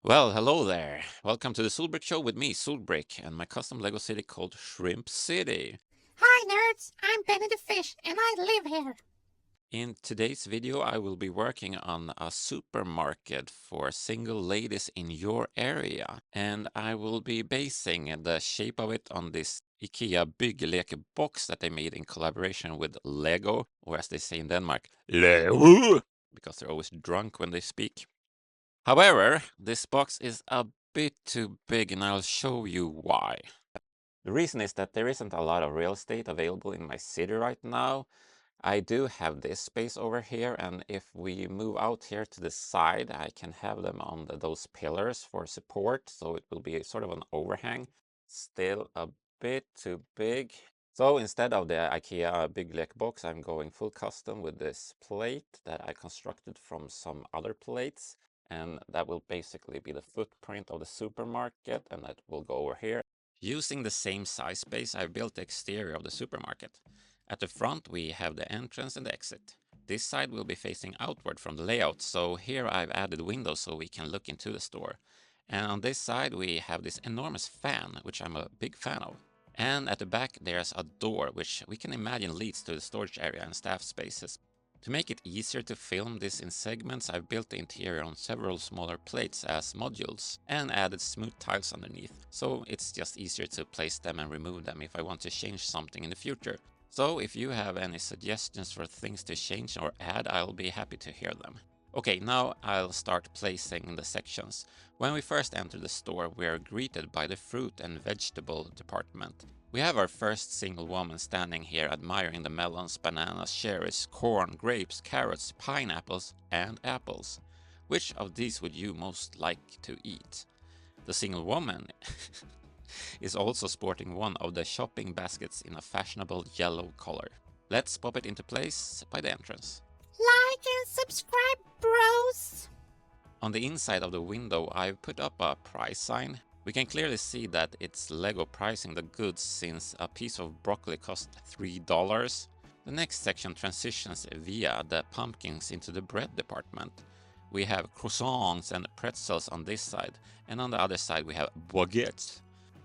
Well, hello there. Welcome to the Solbrick Show with me, Solbrick, and my custom Lego city called Shrimp City. Hi nerds, I'm Benny the Fish and I live here. In today's video, I will be working on a supermarket for single ladies in your area, and I will be basing the shape of it on this IKEA byggeleke box that they made in collaboration with Lego, or as they say in Denmark, Lego, because they're always drunk when they speak. However, this box is a bit too big and I'll show you why. The reason is that there isn't a lot of real estate available in my city right now. I do have this space over here, and if we move out here to the side, I can have them on those pillars for support, so it will be sort of an overhang. Still a bit too big. So instead of the IKEA Big Lek box, I'm going full custom with this plate that I constructed from some other plates. And that will basically be the footprint of the supermarket, and that will go over here. Using the same size space, I've built the exterior of the supermarket. At the front, we have the entrance and the exit. This side will be facing outward from the layout, so here I've added windows so we can look into the store. And on this side, we have this enormous fan, which I'm a big fan of. And at the back, there's a door, which we can imagine leads to the storage area and staff spaces. To make it easier to film this in segments, I've built the interior on several smaller plates as modules and added smooth tiles underneath, so it's just easier to place them and remove them if I want to change something in the future. So if you have any suggestions for things to change or add, I'll be happy to hear them. Okay, now I'll start placing the sections. When we first enter the store, we are greeted by the fruit and vegetable department. We have our first single woman standing here admiring the melons, bananas, cherries, corn, grapes, carrots, pineapples, and apples. Which of these would you most like to eat? The single woman is also sporting one of the shopping baskets in a fashionable yellow color. Let's pop it into place by the entrance. Like and subscribe, bros. On the inside of the window, I've put up a price sign. We can clearly see that it's Lego pricing the goods since a piece of broccoli cost $3. The next section transitions via the pumpkins into the bread department. We have croissants and pretzels on this side, and on the other side we have baguettes.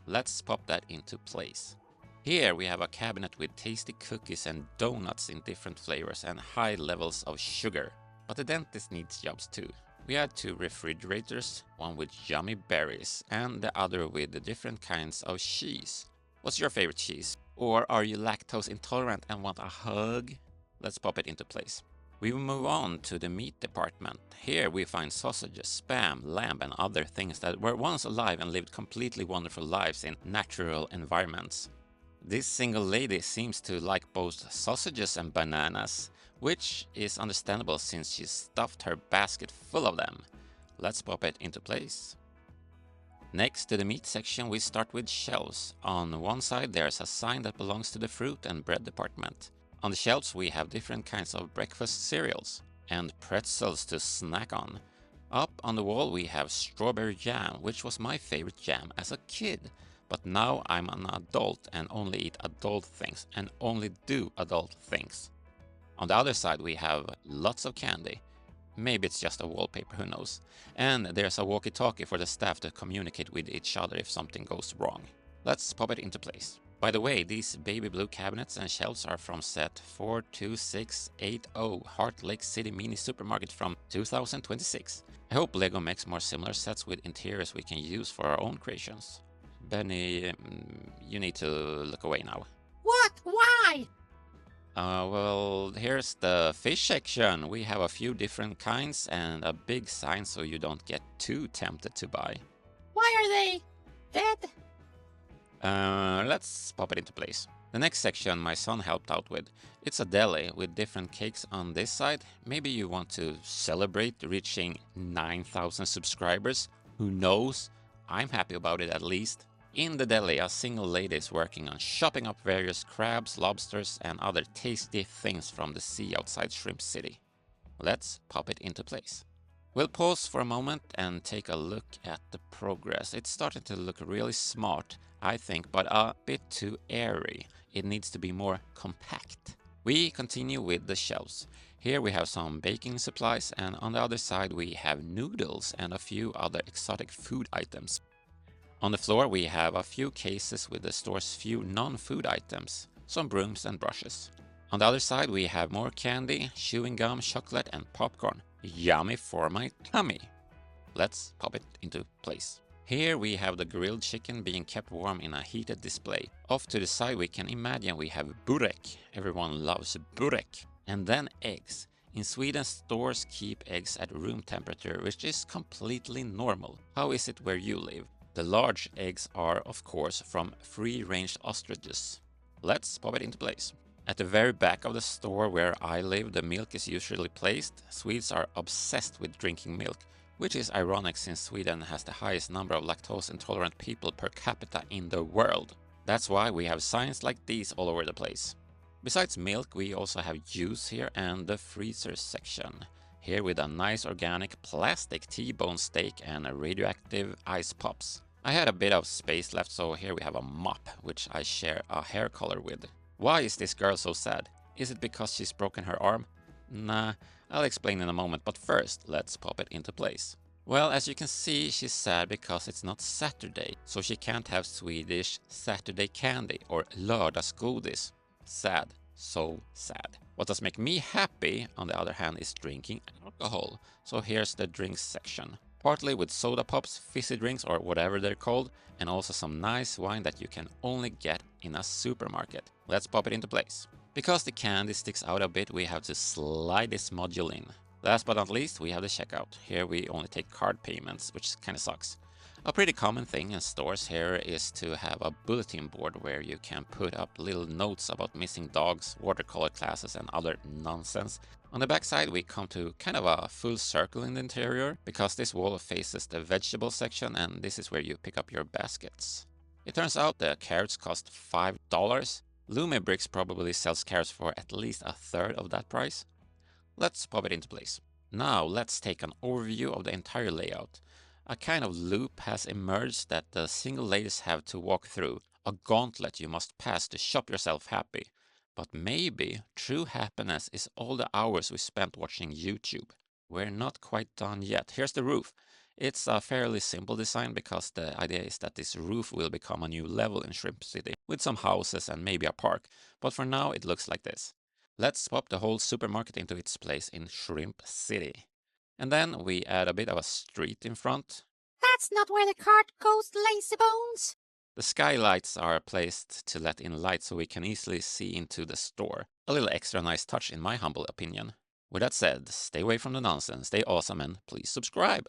Let's pop that into place. Here we have a cabinet with tasty cookies and donuts in different flavors and high levels of sugar. But the dentist needs jobs too. We had two refrigerators, one with yummy berries and the other with the different kinds of cheese. What's your favorite cheese? Or are you lactose intolerant and want a hug? Let's pop it into place. We will move on to the meat department. Here we find sausages, spam, lamb and other things that were once alive and lived completely wonderful lives in natural environments. This single lady seems to like both sausages and bananas, which is understandable since she stuffed her basket full of them. Let's pop it into place. Next to the meat section, we start with shelves. On one side there's a sign that belongs to the fruit and bread department. On the shelves we have different kinds of breakfast cereals and pretzels to snack on. Up on the wall we have strawberry jam, which was my favorite jam as a kid. But now I'm an adult and only eat adult things and only do adult things. On the other side we have lots of candy. Maybe it's just a wallpaper, who knows. And there's a walkie-talkie for the staff to communicate with each other if something goes wrong. Let's pop it into place. By the way, these baby blue cabinets and shelves are from set 42680 Heart Lake City Mini Supermarket from 2026. I hope Lego makes more similar sets with interiors we can use for our own creations. Benny, you need to look away now. What? Why? Well, here's the fish section. We have a few different kinds and a big sign so you don't get too tempted to buy. Why are they dead? Let's pop it into place. The next section my son helped out with. It's a deli with different cakes on this side. Maybe you want to celebrate reaching 9,000 subscribers. Who knows? I'm happy about it at least. In the deli, a single lady is working on chopping up various crabs, lobsters, and other tasty things from the sea outside Shrimp City. Let's pop it into place. We'll pause for a moment and take a look at the progress. It's starting to look really smart, I think, but a bit too airy. It needs to be more compact. We continue with the shelves. Here we have some baking supplies, and on the other side we have noodles and a few other exotic food items. On the floor we have a few cases with the store's few non-food items, some brooms and brushes. On the other side we have more candy, chewing gum, chocolate and popcorn. Yummy for my tummy! Let's pop it into place. Here we have the grilled chicken being kept warm in a heated display. Off to the side we can imagine we have burek. Everyone loves burek. And then eggs. In Sweden, stores keep eggs at room temperature, which is completely normal. How is it where you live? The large eggs are, of course, from free-range ostriches. Let's pop it into place. At the very back of the store where I live, the milk is usually placed. Swedes are obsessed with drinking milk, which is ironic since Sweden has the highest number of lactose-intolerant people per capita in the world. That's why we have signs like these all over the place. Besides milk, we also have juice here and the freezer section. Here with a nice organic plastic T-bone steak and radioactive ice pops. I had a bit of space left, so here we have a mop, which I share a hair color with. Why is this girl so sad? Is it because she's broken her arm? Nah, I'll explain in a moment, but first, let's pop it into place. Well, as you can see, she's sad because it's not Saturday, so she can't have Swedish Saturday candy or lördagsgodis. Sad. So sad. What does make me happy, on the other hand, is drinking alcohol. So here's the drinks section. Partly with soda pops, fizzy drinks or whatever they're called, and also some nice wine that you can only get in a supermarket. Let's pop it into place. Because the candy sticks out a bit, we have to slide this module in. Last but not least, we have the checkout. Here we only take card payments, which kinda sucks. A pretty common thing in stores here is to have a bulletin board where you can put up little notes about missing dogs, watercolor classes and other nonsense. On the back side we come to kind of a full circle in the interior, because this wall faces the vegetable section and this is where you pick up your baskets. It turns out the carrots cost $5. Lume Bricks probably sells carrots for at least a third of that price. Let's pop it into place. Now let's take an overview of the entire layout. A kind of loop has emerged that the single ladies have to walk through, a gauntlet you must pass to shop yourself happy. But maybe true happiness is all the hours we spent watching YouTube. We're not quite done yet. Here's the roof. It's a fairly simple design because the idea is that this roof will become a new level in Shrimp City, with some houses and maybe a park, but for now it looks like this. Let's pop the whole supermarket into its place in Shrimp City. And then we add a bit of a street in front. That's not where the cart goes, lazy bones. The skylights are placed to let in light so we can easily see into the store. A little extra nice touch in my humble opinion. With that said, stay away from the nonsense, stay awesome and please subscribe.